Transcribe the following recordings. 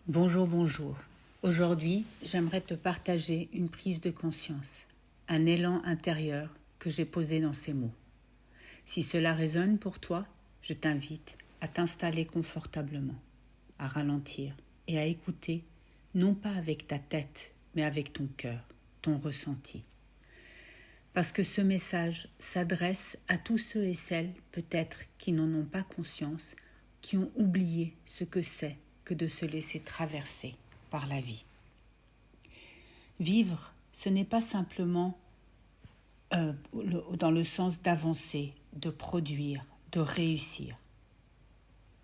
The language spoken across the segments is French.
Bonjour, bonjour. Aujourd'hui, j'aimerais te partager une prise de conscience, un élan intérieur que j'ai posé dans ces mots. Si cela résonne pour toi, je t'invite à t'installer confortablement, à ralentir et à écouter, non pas avec ta tête, mais avec ton cœur, ton ressenti. Parce que ce message s'adresse à tous ceux et celles, peut-être, qui n'en ont pas conscience, qui ont oublié ce que c'est que de se laisser traverser par la vie. Vivre, ce n'est pas simplement dans le sens d'avancer, de produire, de réussir.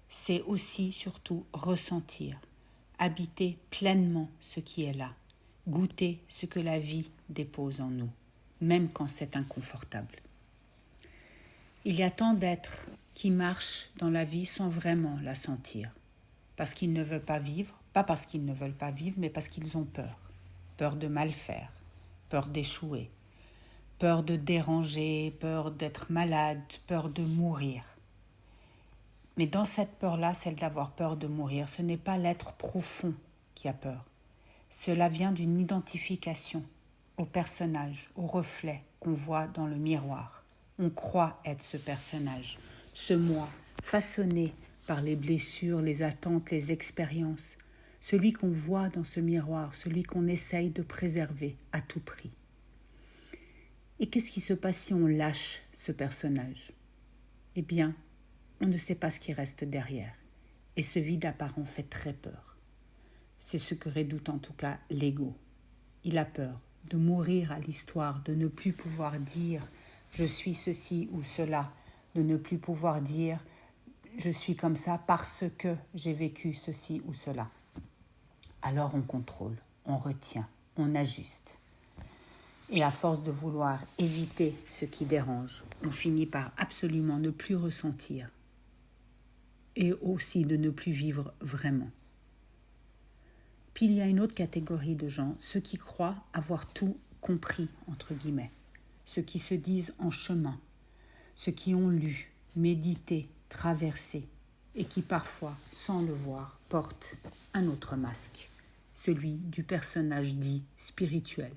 C'est aussi, surtout, ressentir, habiter pleinement ce qui est là, goûter ce que la vie dépose en nous, même quand c'est inconfortable. Il y a tant d'êtres qui marchent dans la vie sans vraiment la sentir, parce qu'ils ne veulent pas vivre, pas parce qu'ils ne veulent pas vivre, mais parce qu'ils ont peur. Peur de mal faire, peur d'échouer, peur de déranger, peur d'être malade, peur de mourir. Mais dans cette peur-là, celle d'avoir peur de mourir, ce n'est pas l'être profond qui a peur. Cela vient d'une identification au personnage, au reflet qu'on voit dans le miroir. On croit être ce personnage, ce moi, façonné par les blessures, les attentes, les expériences, celui qu'on voit dans ce miroir, celui qu'on essaye de préserver à tout prix. Et qu'est-ce qui se passe si on lâche ce personnage ? Eh bien, on ne sait pas ce qui reste derrière. Et ce vide apparent fait très peur. C'est ce que redoute en tout cas l'ego. Il a peur de mourir à l'histoire, de ne plus pouvoir dire « je suis ceci ou cela », de ne plus pouvoir dire « je suis comme ça parce que j'ai vécu ceci ou cela ». Alors on contrôle, on retient, on ajuste. Et à force de vouloir éviter ce qui dérange, on finit par absolument ne plus ressentir et aussi de ne plus vivre vraiment. Puis il y a une autre catégorie de gens, ceux qui croient avoir tout compris, entre guillemets, ceux qui se disent en chemin, ceux qui ont lu, médité, traversé, et qui parfois, sans le voir, portent un autre masque, celui du personnage dit spirituel.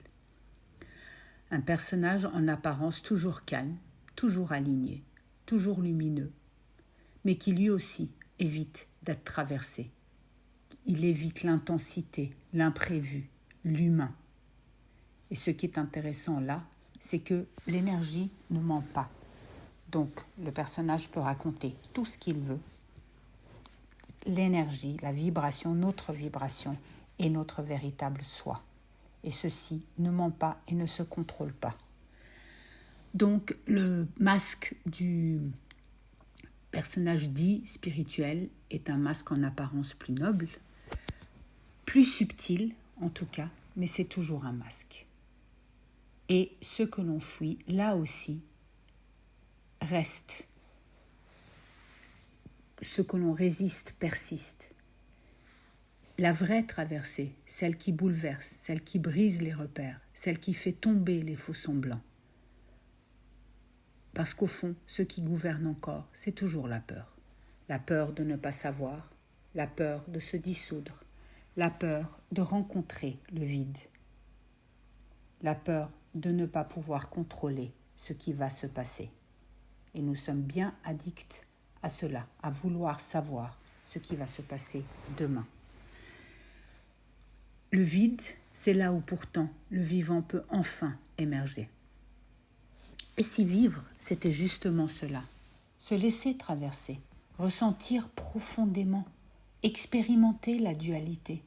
Un personnage en apparence toujours calme, toujours aligné, toujours lumineux, mais qui lui aussi évite d'être traversé. Il évite l'intensité, l'imprévu, l'humain. Et ce qui est intéressant là, c'est que l'énergie ne ment pas. Donc le personnage peut raconter tout ce qu'il veut. L'énergie, la vibration, notre vibration est notre véritable soi. Et ceci ne ment pas et ne se contrôle pas. Donc le masque du personnage dit spirituel est un masque en apparence plus noble, plus subtil en tout cas, mais c'est toujours un masque. Et ce que l'on fuit, là aussi, reste. Ce que l'on résiste persiste. La vraie traversée, celle qui bouleverse, celle qui brise les repères, celle qui fait tomber les faux semblants. Parce qu'au fond, ce qui gouverne encore, c'est toujours la peur. La peur de ne pas savoir, la peur de se dissoudre, la peur de rencontrer le vide, la peur de ne pas pouvoir contrôler ce qui va se passer. Et nous sommes bien addicts à cela, à vouloir savoir ce qui va se passer demain. Le vide, c'est là où pourtant le vivant peut enfin émerger. Et si vivre, c'était justement cela, se laisser traverser, ressentir profondément, expérimenter la dualité,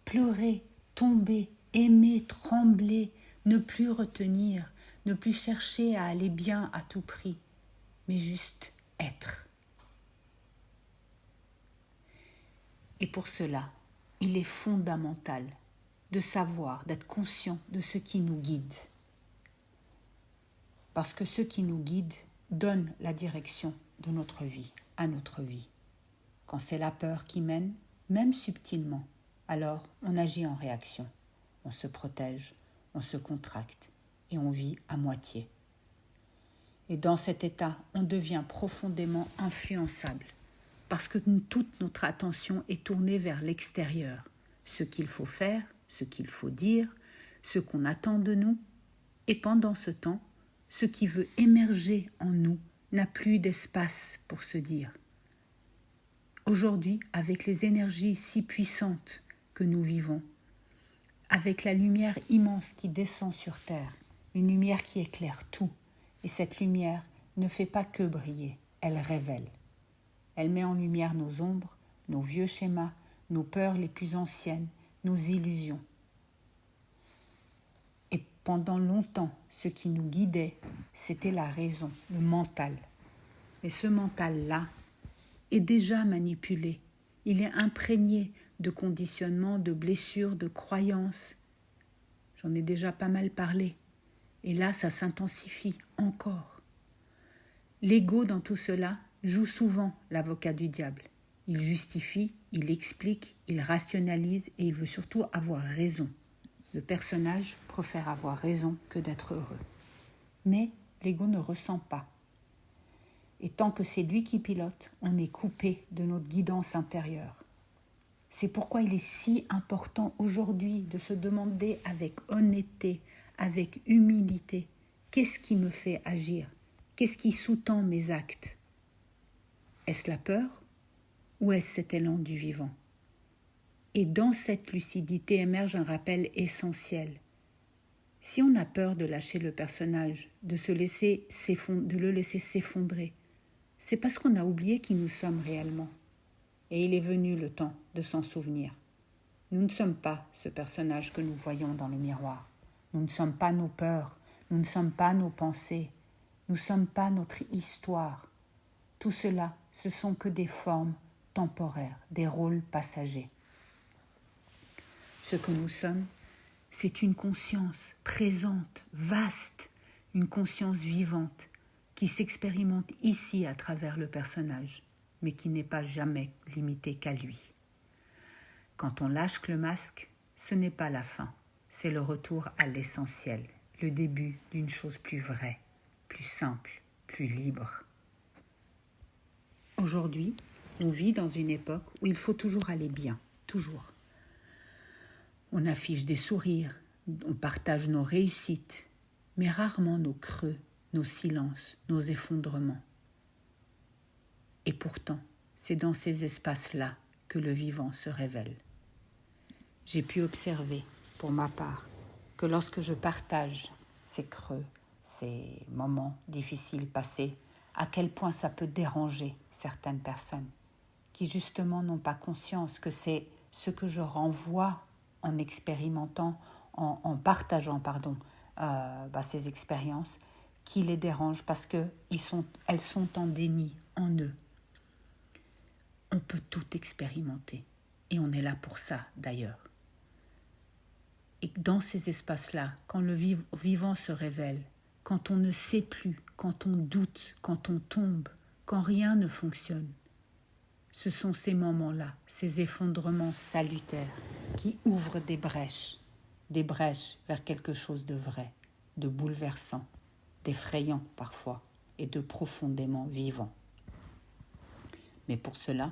pleurer, tomber, aimer, trembler, ne plus retenir, ne plus chercher à aller bien à tout prix, mais juste être. Et pour cela, il est fondamental de savoir, d'être conscient de ce qui nous guide. Parce que ce qui nous guide donne la direction de notre vie, à notre vie. Quand c'est la peur qui mène, même subtilement, alors on agit en réaction. On se protège, on se contracte et on vit à moitié. Et dans cet état, on devient profondément influençable parce que toute notre attention est tournée vers l'extérieur, ce qu'il faut faire, ce qu'il faut dire, ce qu'on attend de nous, et pendant ce temps, ce qui veut émerger en nous n'a plus d'espace pour se dire. Aujourd'hui, avec les énergies si puissantes que nous vivons, avec la lumière immense qui descend sur Terre, une lumière qui éclaire tout, et cette lumière ne fait pas que briller, elle révèle. Elle met en lumière nos ombres, nos vieux schémas, nos peurs les plus anciennes, nos illusions. Et pendant longtemps, ce qui nous guidait, c'était la raison, le mental. Mais ce mental-là est déjà manipulé. Il est imprégné de conditionnements, de blessures, de croyances. J'en ai déjà pas mal parlé. Et là, ça s'intensifie encore. L'ego dans tout cela joue souvent l'avocat du diable. Il justifie, il explique, il rationalise et il veut surtout avoir raison. Le personnage préfère avoir raison que d'être heureux. Mais l'ego ne ressent pas. Et tant que c'est lui qui pilote, on est coupé de notre guidance intérieure. C'est pourquoi il est si important aujourd'hui de se demander avec honnêteté, avec humilité, qu'est-ce qui me fait agir? Qu'est-ce qui sous-tend mes actes? Est-ce la peur ou est-ce cet élan du vivant? Et dans cette lucidité émerge un rappel essentiel. Si on a peur de lâcher le personnage, de le laisser s'effondrer, c'est parce qu'on a oublié qui nous sommes réellement. Et il est venu le temps de s'en souvenir. Nous ne sommes pas ce personnage que nous voyons dans le miroir. Nous ne sommes pas nos peurs, nous ne sommes pas nos pensées, nous ne sommes pas notre histoire. Tout cela, ce sont que des formes temporaires, des rôles passagers. Ce que nous sommes, c'est une conscience présente, vaste, une conscience vivante qui s'expérimente ici à travers le personnage, mais qui n'est pas jamais limitée qu'à lui. Quand on lâche le masque, ce n'est pas la fin, c'est le retour à l'essentiel, le début d'une chose plus vraie, plus simple, plus libre. Aujourd'hui, on vit dans une époque où il faut toujours aller bien, toujours. On affiche des sourires, on partage nos réussites, mais rarement nos creux, nos silences, nos effondrements. Et pourtant, c'est dans ces espaces-là que le vivant se révèle. J'ai pu observer, pour ma part, que lorsque je partage ces creux, ces moments difficiles passés, à quel point ça peut déranger certaines personnes qui justement n'ont pas conscience que c'est ce que je renvoie en expérimentant, en partageant ces expériences qui les dérangent parce qu'elles sont en déni en eux. On peut tout expérimenter et on est là pour ça d'ailleurs. Et dans ces espaces-là, quand le vivant se révèle, quand on ne sait plus, quand on doute, quand on tombe, quand rien ne fonctionne, ce sont ces moments-là, ces effondrements salutaires qui ouvrent des brèches vers quelque chose de vrai, de bouleversant, d'effrayant parfois et de profondément vivant. Mais pour cela,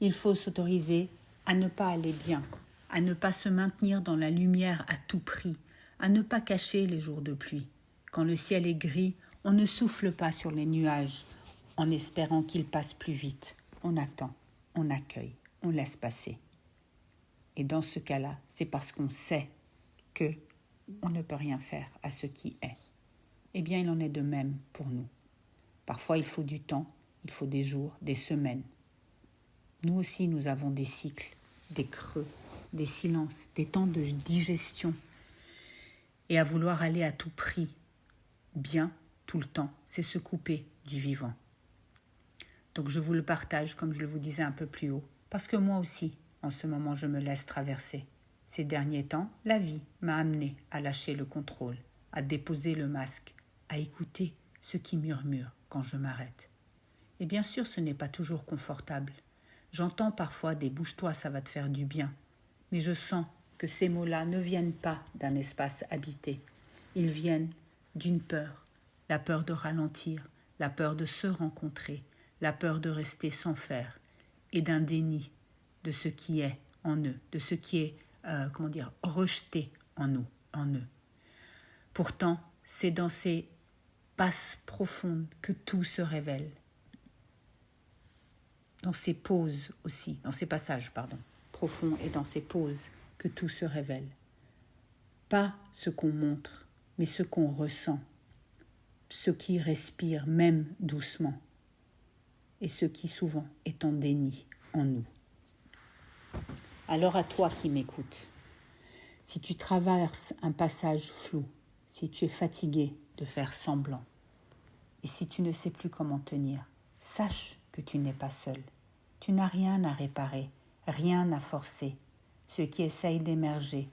il faut s'autoriser à ne pas aller bien, à ne pas se maintenir dans la lumière à tout prix, à ne pas cacher les jours de pluie. Quand le ciel est gris, on ne souffle pas sur les nuages en espérant qu'ils passent plus vite. On attend, on accueille, on laisse passer. Et dans ce cas-là, c'est parce qu'on sait que on ne peut rien faire à ce qui est. Eh bien, il en est de même pour nous. Parfois, il faut du temps, il faut des jours, des semaines. Nous aussi, nous avons des cycles, des creux, des silences, des temps de digestion. Et à vouloir aller à tout prix, bien, tout le temps, c'est se couper du vivant. Donc je vous le partage, comme je le vous disais un peu plus haut, parce que moi aussi, en ce moment, je me laisse traverser. Ces derniers temps, la vie m'a amené à lâcher le contrôle, à déposer le masque, à écouter ce qui murmure quand je m'arrête. Et bien sûr, ce n'est pas toujours confortable. J'entends parfois des « bouge-toi, ça va te faire du bien », mais je sens que ces mots-là ne viennent pas d'un espace habité. Ils viennent d'une peur, la peur de ralentir, la peur de se rencontrer, la peur de rester sans faire. et d'un déni de ce qui est en eux, de ce qui est, rejeté en nous, en eux. Pourtant, c'est dans ces passes profondes que tout se révèle. Dans ces pauses aussi, dans ces passages, profonds et dans ces pauses que tout se révèle. Pas ce qu'on montre, mais ce qu'on ressent, ce qui respire même doucement, et ce qui souvent est en déni en nous. Alors à toi qui m'écoutes, si tu traverses un passage flou, si tu es fatigué de faire semblant, et si tu ne sais plus comment tenir, sache que tu n'es pas seul. Tu n'as rien à réparer, rien à forcer. Ce qui essaye d'émerger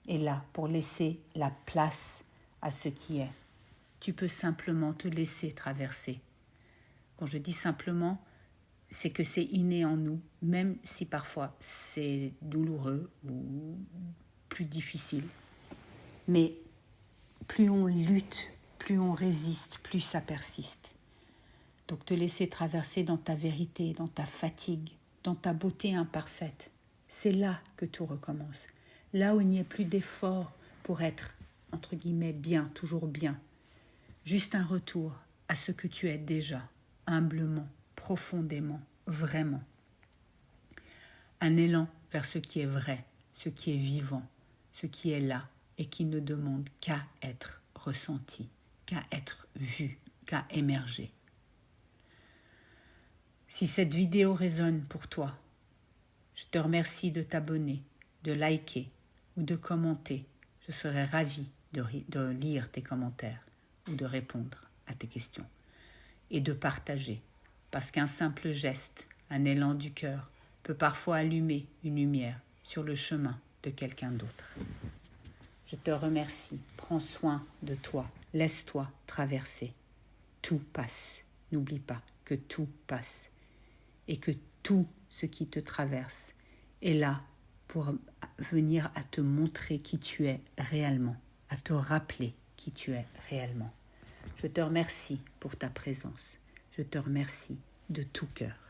est là pour laisser la place à ce qui est. Tu peux simplement te laisser traverser. Quand je dis simplement, c'est que c'est inné en nous, même si parfois c'est douloureux ou plus difficile. Mais plus on lutte, plus on résiste, plus ça persiste. Donc te laisser traverser dans ta vérité, dans ta fatigue, dans ta beauté imparfaite, c'est là que tout recommence. Là où il n'y a plus d'effort pour être, entre guillemets, bien, toujours bien. Juste un retour à ce que tu es déjà, humblement, profondément, vraiment. Un élan vers ce qui est vrai, ce qui est vivant, ce qui est là et qui ne demande qu'à être ressenti, qu'à être vu, qu'à émerger. Si cette vidéo résonne pour toi, je te remercie de t'abonner, de liker ou de commenter. Je serai ravie de lire tes commentaires ou de répondre à tes questions et de partager. Parce qu'un simple geste, un élan du cœur peut parfois allumer une lumière sur le chemin de quelqu'un d'autre. Je te remercie. Prends soin de toi. Laisse-toi traverser. Tout passe. N'oublie pas que tout passe. Et que tout ce qui te traverse est là pour venir à te montrer qui tu es réellement, à te rappeler qui tu es réellement. Je te remercie pour ta présence. Je te remercie de tout cœur.